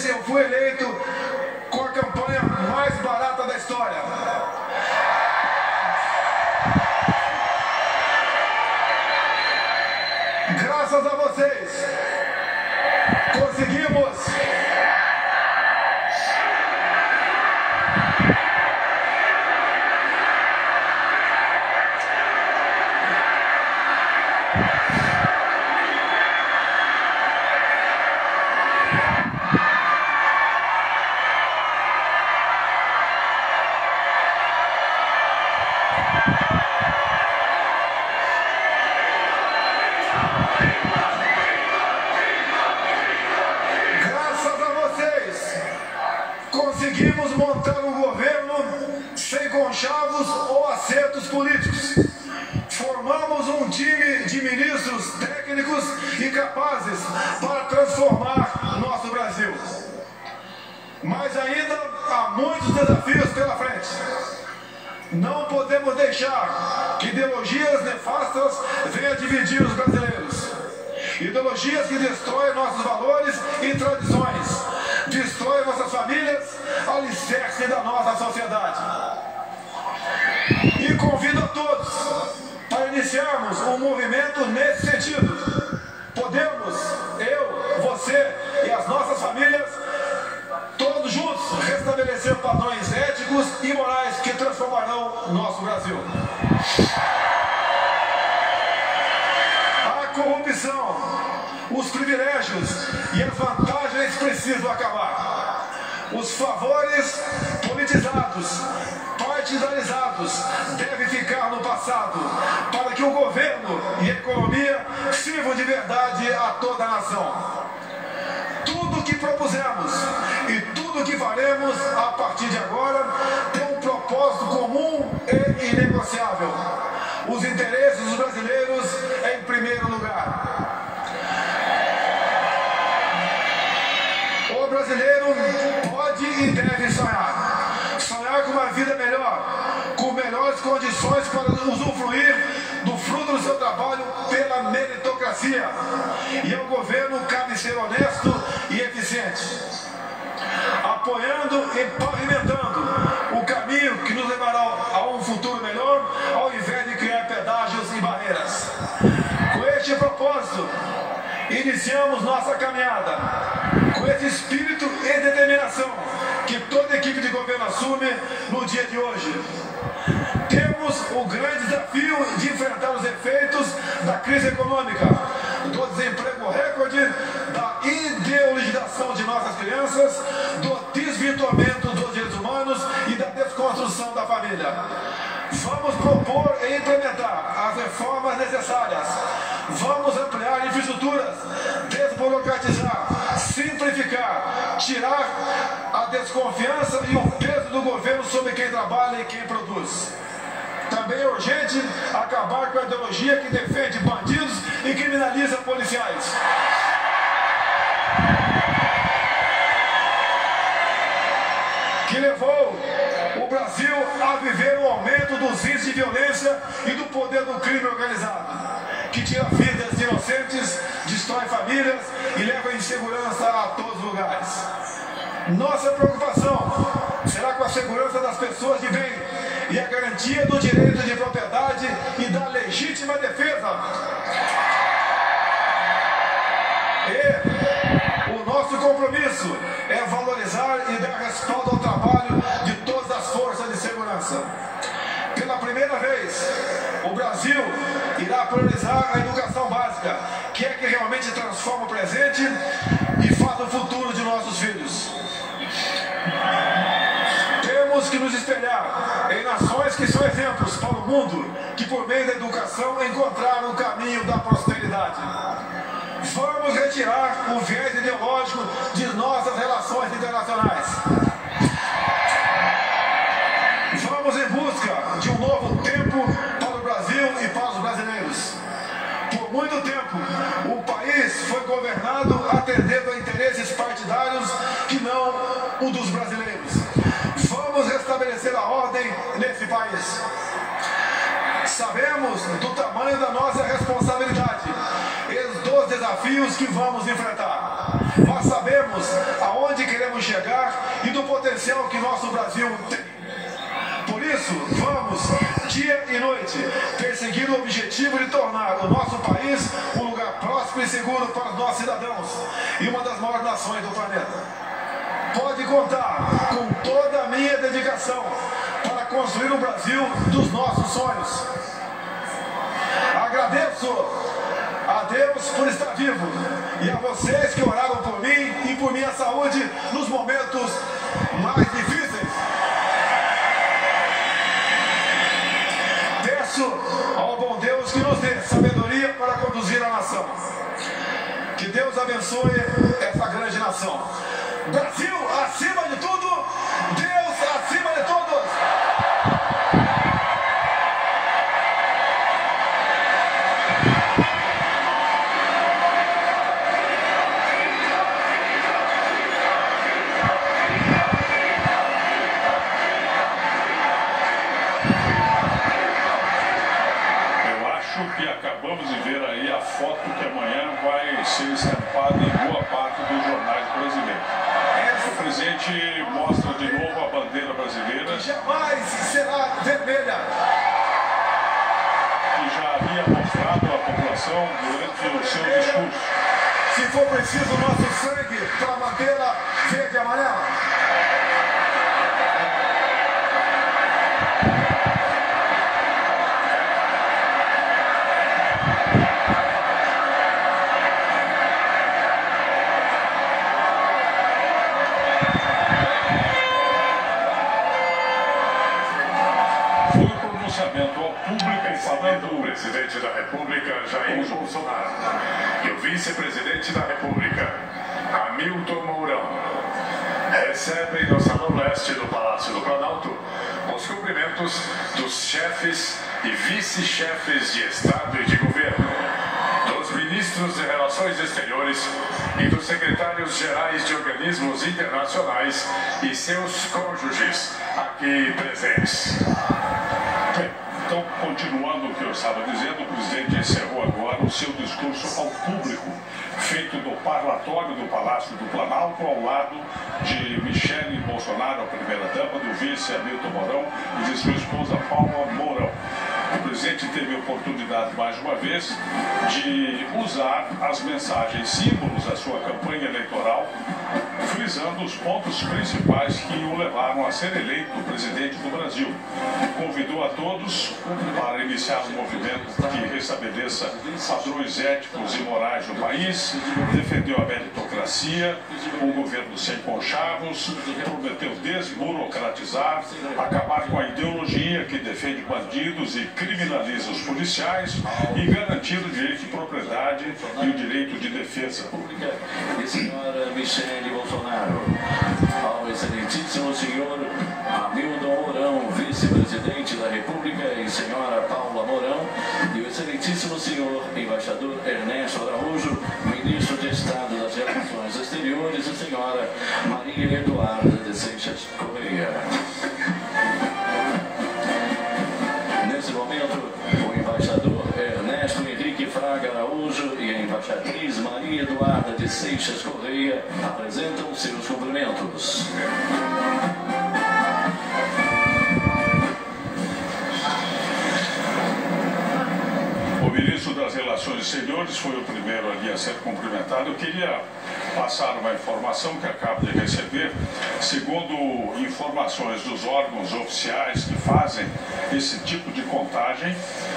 vocês, eu fui eleito com a campanha mais barata da história. Graças a vocês, conseguimos montar um governo sem conchavos ou acertos políticos. Formamos um time de ministros técnicos e capazes para transformar nosso Brasil. Mas ainda há muitos desafios pela frente. Não podemos deixar que ideologias nefastas venham dividir os brasileiros. Ideologias que destroem nossos valores e tradições, destroem nossas famílias, alicerce da nossa sociedade. E convido a todos para iniciarmos um movimento nesse sentido. Podemos, eu, você e as nossas famílias, todos juntos, restabelecer padrões éticos e morais que transformarão o nosso Brasil. A corrupção, os privilégios e as vantagens precisam acabar. Os favores politizados, partidarizados, devem ficar no passado, para que o governo e a economia sirvam de verdade a toda a nação. Tudo o que propusemos e tudo o que faremos a partir de agora tem um propósito comum e inegociável: os interesses dos brasileiros em primeiro lugar. O brasileiro pode e deve sonhar. Sonhar com uma vida melhor, com melhores condições para usufruir do fruto do seu trabalho pela meritocracia. E ao governo cabe ser honesto e eficiente, apoiando e pavimentando o caminho que nos levará a um futuro melhor, ao invés de criar pedágios e barreiras. Com este propósito, iniciamos nossa caminhada, com esse espírito e determinação que toda equipe de governo assume no dia de hoje. Temos o grande desafio de enfrentar os efeitos da crise econômica, do desemprego recorde, da ideologização de nossas crianças, do desvirtuamento dos direitos humanos e da desconstrução da família. Vamos propor e implementar as reformas necessárias. Vamos ampliar infraestruturas, desburocratizar, simplificar, tirar a desconfiança e o peso do governo sobre quem trabalha e quem produz. Também é urgente acabar com a ideologia que defende bandidos e criminaliza policiais. Que levou o Brasil a viver um aumento dos índices de violência e do poder do crime organizado, que tira vidas de inocentes, destrói famílias e leva a insegurança a todos os lugares. Nossa preocupação será com a segurança das pessoas de bem e a garantia do direito de propriedade e da legítima defesa. E o nosso compromisso é valorizar e dar respaldo ao trabalho de todas as forças de segurança. Pela primeira vez, o Brasil irá priorizar a educação básica, que é que realmente transforma o presente e faz o futuro de nossos filhos. Temos que nos espelhar em nações que são exemplos para o mundo, que por meio da educação encontraram o caminho da prosperidade. Vamos retirar o viés ideológico de nossas relações internacionais. Vamos em busca de um novo tempo para o Brasil e para os brasileiros. Por muito tempo, o país foi governado atendendo a interesses partidários que não o dos brasileiros. Vamos restabelecer a ordem nesse país. Sabemos do tamanho da nossa responsabilidade e dos desafios que vamos enfrentar. Nós sabemos aonde queremos chegar e do potencial que nosso Brasil tem. Por isso, vamos, dia e noite, perseguir o objetivo de tornar o nosso país um lugar próspero e seguro para os nossos cidadãos e uma das maiores nações do planeta. Pode contar com toda a minha dedicação para construir o Brasil dos nossos sonhos. Agradeço a Deus por estar vivo e a vocês que oraram por mim e por minha saúde nos momentos mais difíceis. Peço ao bom Deus que nos dê sabedoria para conduzir a nação. Que Deus abençoe essa grande nação. Brasil acima de tudo, Deus acima de todos. Que acabamos de ver aí a foto que amanhã vai ser estampada em boa parte dos jornais brasileiros. O presidente mostra de novo a bandeira brasileira. Que jamais será vermelha. Que já havia mostrado à população durante o seu discurso. Se for preciso nosso sangue para a bandeira verde e amarela. Ao público e falando do presidente da República, Jair Bolsonaro, e o vice-presidente da República, Hamilton Mourão, recebem no Salão Leste do Palácio do Planalto os cumprimentos dos chefes e vice-chefes de Estado e de Governo, dos ministros de Relações Exteriores e dos secretários-gerais de organismos internacionais e seus cônjuges aqui presentes. Então, continuando o que eu estava dizendo, o presidente encerrou agora o seu discurso ao público, feito no parlatório do Palácio do Planalto, ao lado de Michele Bolsonaro, a primeira-dama, do vice Hamilton Mourão e de sua esposa Paula Mourão. O presidente teve a oportunidade, mais uma vez, de usar as mensagens símbolos da sua campanha eleitoral, frisando os pontos principais que o levaram a ser eleito presidente do Brasil. Convidou a todos para iniciar um movimento que restabeleça padrões éticos e morais no país, defendeu a meritocracia, um governo sem conchavos, prometeu desburocratizar, acabar com a ideologia que defende bandidos e criminaliza os policiais e garantir o direito de propriedade e o direito de defesa. E senhora Michele Bolsonaro, ao excelentíssimo senhor Hamilton Mourão, vice-presidente da República, e senhora Paula Mourão, e o excelentíssimo senhor embaixador Ernesto Araújo, ministro de Estado das Relações Exteriores, e senhora Maria Eduarda de Seixas Correia. Nesse momento, o embaixador Ernesto Henrique Fraga Araújo e a embaixatriz Maria Eduarda de Seixas Correia apresentam seus cumprimentos. O ministro das Relações Exteriores foi o primeiro ali a ser cumprimentado. Eu queria passar uma informação que acabo de receber. Segundo informações dos órgãos oficiais que fazem esse tipo de contagem,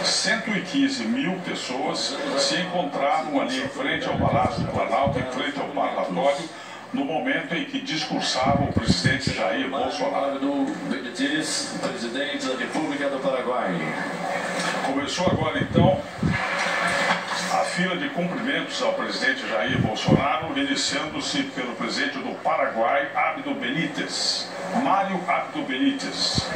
115 mil pessoas se encontravam ali em frente ao Palácio do Planalto, em frente ao parlatório, no momento em que discursava o presidente Jair Bolsonaro. Presidente da República do Paraguai. Começou agora então a fila de cumprimentos ao presidente Jair Bolsonaro, iniciando-se pelo presidente do Paraguai, Abdo Benítez, Mário Abdo Benítez.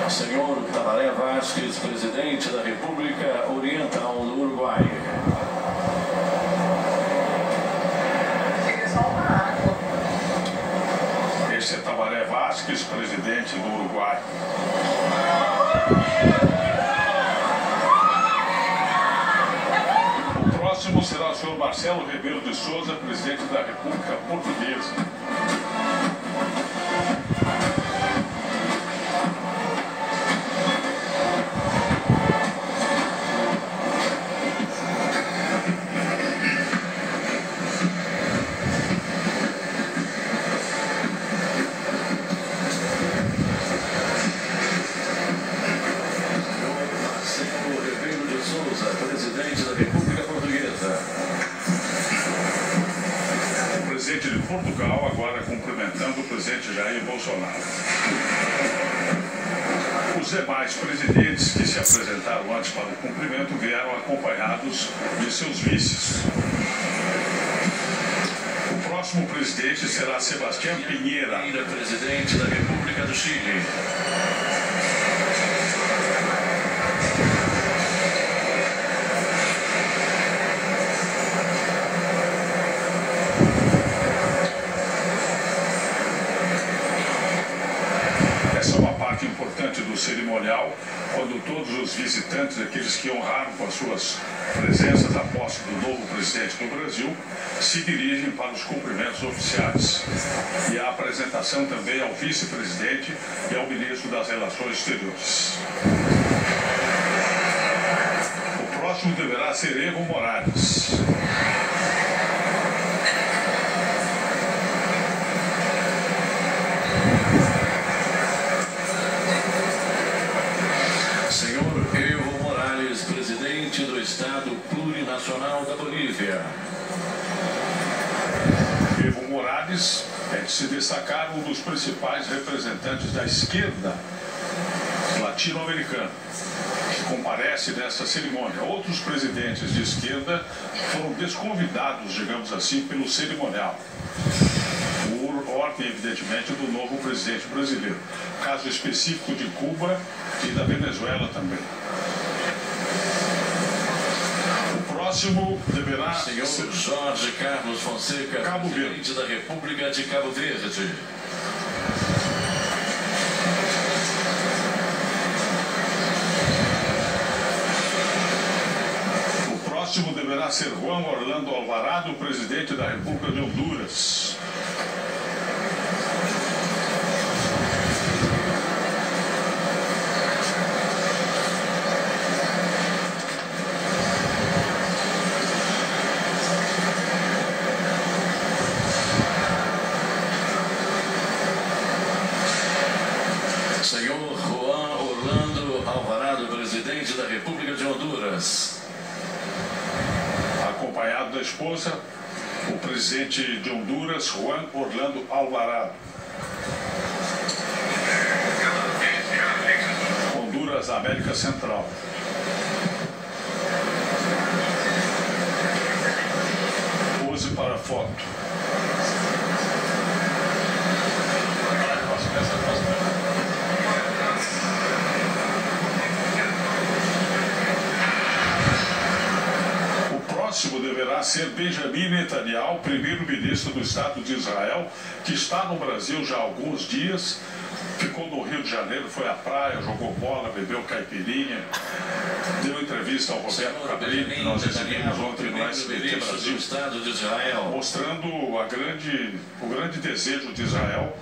Senhor Tabaré Vázquez, presidente da República Oriental do Uruguai. Vázquez, presidente do Uruguai. O próximo será o senhor Marcelo Rebelo de Souza, presidente da República Portuguesa. Presidente da República Portuguesa. O presidente de Portugal agora cumprimentando o presidente Jair Bolsonaro. Os demais presidentes que se apresentaram antes para o cumprimento vieram acompanhados de seus vices. O próximo presidente será Sebastián Piñera, presidente da República do Chile. Importante do cerimonial, quando todos os visitantes, aqueles que honraram com as suas presenças a posse do novo presidente do Brasil, se dirigem para os cumprimentos oficiais. E a apresentação também ao vice-presidente e ao ministro das Relações Exteriores. O próximo deverá ser Evo Morales. Presidente do Estado Plurinacional da Bolívia. Evo Morales é de se destacar um dos principais representantes da esquerda latino-americana, que comparece nessa cerimônia. Outros presidentes de esquerda foram desconvidados, digamos assim, pelo cerimonial. Por ordem, evidentemente, do novo presidente brasileiro. Caso específico de Cuba e da Venezuela também. O próximo deverá ser Jorge Carlos Fonseca, Cabo presidente da República de Cabo Verde. O próximo deverá ser Juan Orlando Alvarado, presidente da República de Honduras. Senhor Juan Orlando Alvarado, presidente da República de Honduras. Acompanhado da esposa, o presidente de Honduras, Juan Orlando Alvarado. Honduras, da América Central. Pose para foto. O próximo deverá ser Benjamin Netanyahu, primeiro-ministro do Estado de Israel, que está no Brasil já há alguns dias, ficou no Rio de Janeiro, foi à praia, jogou bola, bebeu caipirinha, deu entrevista ao Roberto Cabrini, que nós recebemos ontem no SBT Brasil, mostrando o grande desejo de Israel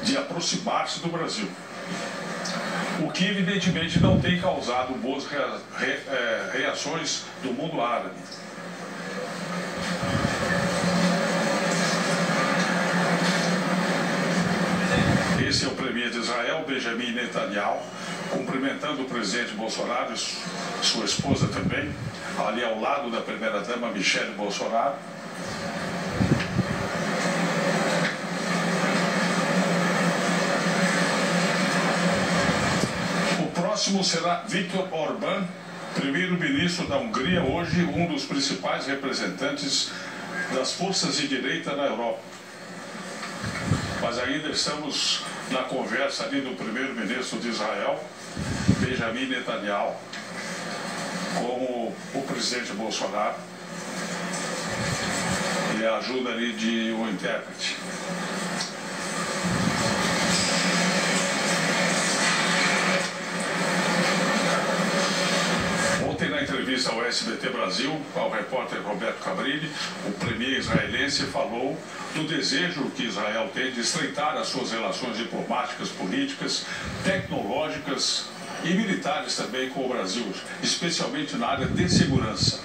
de aproximar-se do Brasil. O que evidentemente não tem causado boas reações do mundo árabe. Esse é o premier de Israel, Benjamin Netanyahu, cumprimentando o presidente Bolsonaro e sua esposa também, ali ao lado da primeira-dama Michele Bolsonaro. O próximo será Viktor Orbán, primeiro-ministro da Hungria, hoje um dos principais representantes das forças de direita na Europa. Mas ainda estamos na conversa ali do primeiro-ministro de Israel, Benjamin Netanyahu, com o presidente Bolsonaro e a ajuda ali de um intérprete. entrevista ao SBT Brasil, ao repórter Roberto Cabrilli, o premier israelense falou do desejo que Israel tem de estreitar as suas relações diplomáticas, políticas, tecnológicas e militares também com o Brasil, especialmente na área de segurança.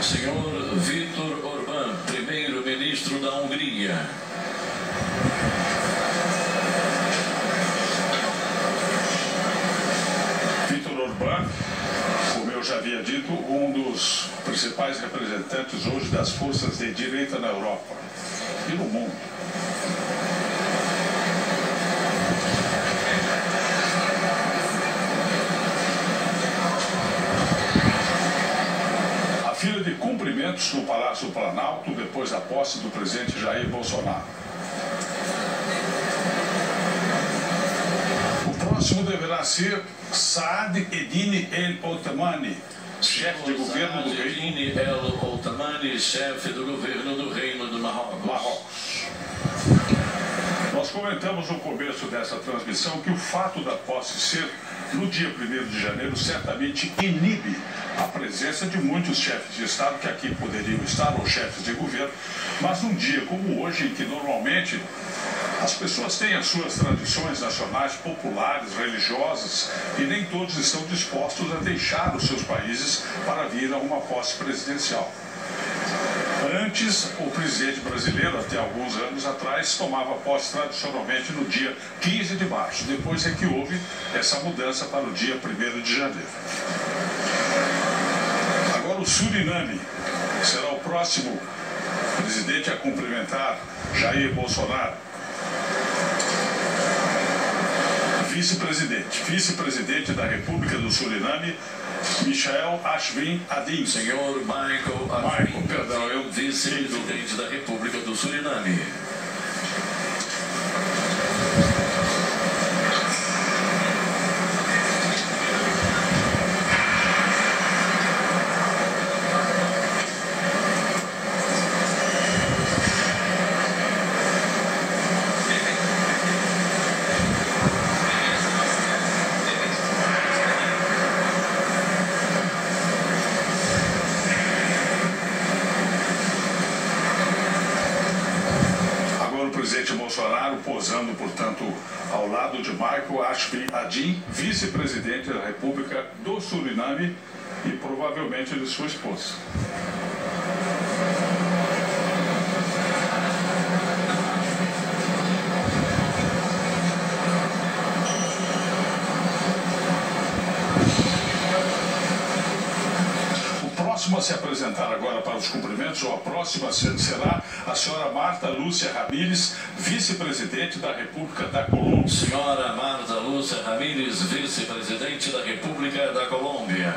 Senhor Viktor Orbán, primeiro-ministro da Hungria. Viktor Orbán, como eu já havia dito, um dos principais representantes hoje das forças de direita na Europa e no mundo. A fila de cumprimentos no Palácio do Planalto depois da posse do presidente Jair Bolsonaro. O próximo deverá ser Saad Eddine El-Othmani, chefe de governo do Reino El-Othmani, chefe do governo do Reino do Marrocos. Nós comentamos no começo dessa transmissão que o fato da posse ser no dia 1º de janeiro certamente inibe a presença de muitos chefes de Estado que aqui poderiam estar, ou chefes de governo, mas num dia como hoje, em que normalmente as pessoas têm as suas tradições nacionais, populares, religiosas, e nem todos estão dispostos a deixar os seus países para vir a uma posse presidencial. Antes, o presidente brasileiro, até alguns anos atrás, tomava posse tradicionalmente no dia 15 de março. Depois é que houve essa mudança para o dia 1º de janeiro. Agora, o Suriname será o próximo presidente a cumprimentar Jair Bolsonaro. Vice-presidente da República do Suriname, Michel Ashwin Adin. Senhor Michael Ashwin, vice-presidente da República do Suriname. O presidente Bolsonaro posando, portanto, ao lado de Michael Ashwin Adin, vice-presidente da República do Suriname e provavelmente de sua esposa. A próxima a se apresentar agora para os cumprimentos, ou a próxima será a senhora Marta Lúcia Ramírez, vice-presidente da República da Colômbia. Senhora Marta Lúcia Ramírez, vice-presidente da República da Colômbia.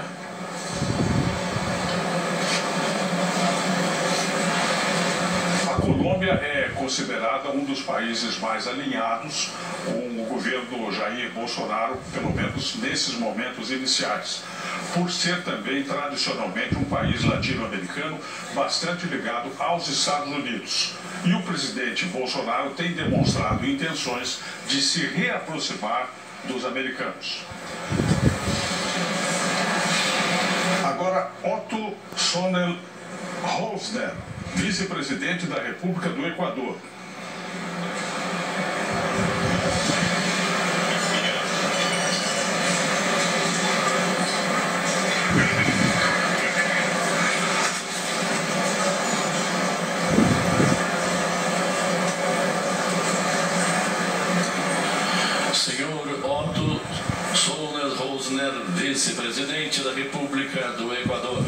A Colômbia é considerada um dos países mais alinhados com o governo Jair Bolsonaro, pelo menos nesses momentos iniciais, por ser também tradicionalmente um país latino-americano bastante ligado aos Estados Unidos. E o presidente Bolsonaro tem demonstrado intenções de se reaproximar dos americanos. Agora, Otto Sonel-Rosner, vice-presidente da República do Equador. Senhor Otto Sonel-Rosner, vice-presidente da República do Equador.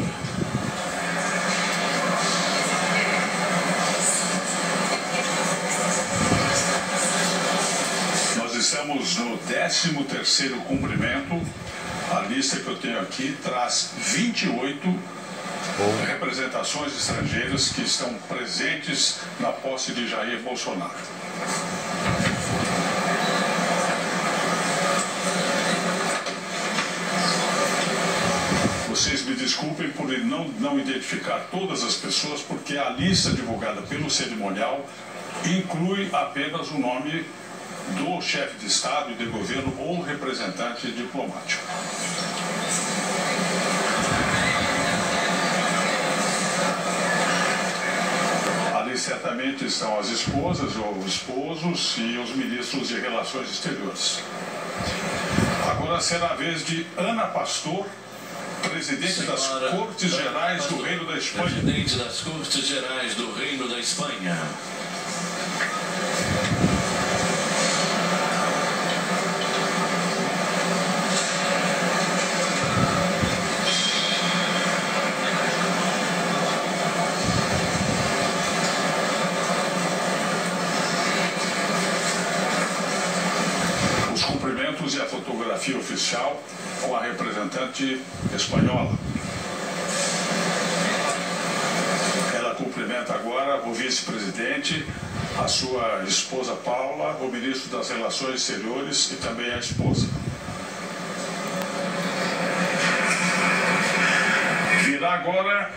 Nós estamos no 13º cumprimento. A lista que eu tenho aqui traz 28 representações estrangeiras que estão presentes na posse de Jair Bolsonaro. Vocês me desculpem por não identificar todas as pessoas, porque a lista divulgada pelo cerimonial inclui apenas o nome do chefe de Estado e de governo ou representante diplomático. Ali certamente estão as esposas ou os esposos e os ministros de Relações Exteriores. Agora será a vez de Ana Pastor, presidente das Cortes Gerais do Reino da Espanha. Presidente das Cortes Gerais do Reino da Espanha. Os cumprimentos e a fotografia oficial com a representante espanhola. Ela cumprimenta agora o vice-presidente, a sua esposa Paula, o ministro das Relações Exteriores e também a esposa. Virá agora